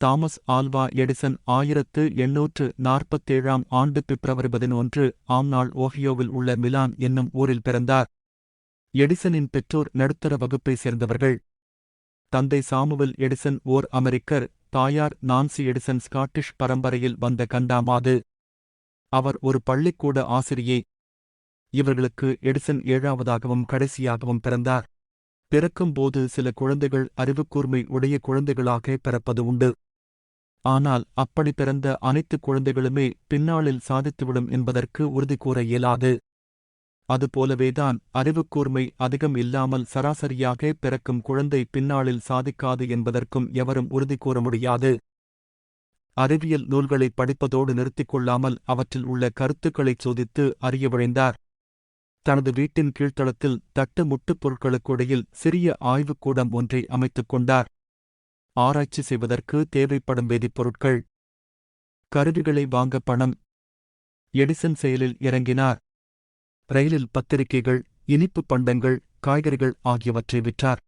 Thomas Alva Edison 1847ஆம் ஆண்டு பிப்ரவரி 11 ஆம் நாள் ஓஹியோவில் உள்ள மிலான் என்னும் ஊரில் பிறந்தார். எடிசனின் பெற்றோர் நடுத்தர வகுப்பைச் சேர்ந்தவர்கள். தந்தை சாமுவல் எடிசன் ஓர் அமெரிக்கர், தாயார் நான்சி எடிசன் ஸ்காட்டிஷ் பரம்பரையில் வந்த கண்டாமாது. அவர் ஒரு பள்ளிக்கூட ஆசிரியை. இவர்களுக்கு எடிசன் 7ஆவதாகவும் கடைசியாகவும் பிறந்தார். பிறக்கும்போது சில குழந்தைகள் அறிவுக்கூர்மை உடைய குழந்தைகளாக பிறப்பது உண்டு. ஆனால் அப்படி பிறந்த அனைத்து குழந்தைகளுமே பின்னாளில் சாதித்துவிடும் என்பதற்கு உறுதி கூற இயலாது. அதுபோலவேதான் அறிவுக்கூர்மை அதிகம் இல்லாமல் சராசரியாக பிறக்கும் குழந்தை பின்னாளில் சாதிக்காது என்பதற்கும் எவரும் உறுதி கூற முடியாது. அறிவியல் நூல்களை படிப்பதோடு நிறுத்திக் கொள்ளாமல் அவற்றில் உள்ள கருத்துக்களைச் சோதித்து அறிய விழைந்தார். தனது வீட்டின் கீழ்த்தளத்தில் தட்டு முட்டுப் பொருட்களுக்கிடையில் சிறிய ஆய்வுக்கூடம் ஒன்றை அமைத்துக் கொண்டார். ஆராய்ச்சி செய்வதற்கு தேவைப்படும் வேதிப்பொருட்கள், கருவிகளை வாங்க பணம். எடிசன் செயலில் இறங்கினார். ரயிலில் பத்திரிகைகள், இனிப்பு பண்டங்கள், காய்கறிகள் ஆகியவற்றை விற்றார்.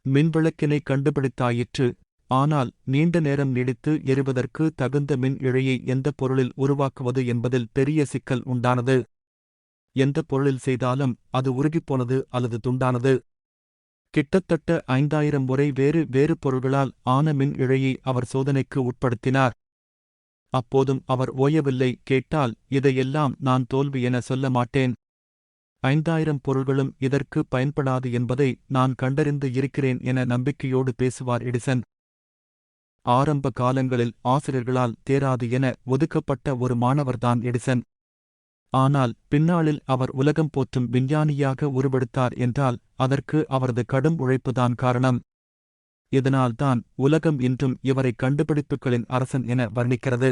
மின்விளக்கினை கண்டுபிடித்தாயிற்று. ஆனால் நீண்ட நேரம் நீடித்து எரிவதற்கு தகுந்த மின் இழையை எந்த பொருளில் உருவாக்குவது என்பதில் பெரிய சிக்கல் உண்டானது. எந்த பொருளில் செய்தாலும் அது உருகிப்போனது அல்லது துண்டானது. கிட்டத்தட்ட 5000 முறை வேறு வேறு பொருள்களால் ஆன மின் இழையை அவர் சோதனைக்கு உட்படுத்தினார். அப்போதும் அவர் ஓயவில்லை. கேட்டால், இதையெல்லாம் நான் தோல்வி என சொல்ல மாட்டேன். 5000 பொருள்களும் இதற்கு பயன்படாது என்பதை நான் கண்டறிந்து இருக்கிறேன் என நம்பிக்கையோடு பேசுவார் எடிசன். ஆரம்ப காலங்களில் ஆசிரியர்களால் தேராது என ஒதுக்கப்பட்ட ஒரு மாணவர்தான் எடிசன். ஆனால் பின்னாளில் அவர் உலகம் போற்றும் விஞ்ஞானியாக உருவெடுத்தார் என்றால் அதற்கு அவரது கடும் உழைப்புதான் காரணம். இதனால்தான் உலகம் இன்றும் இவரை கண்டுபிடிப்புகளின் அரசன் என வர்ணிக்கிறது.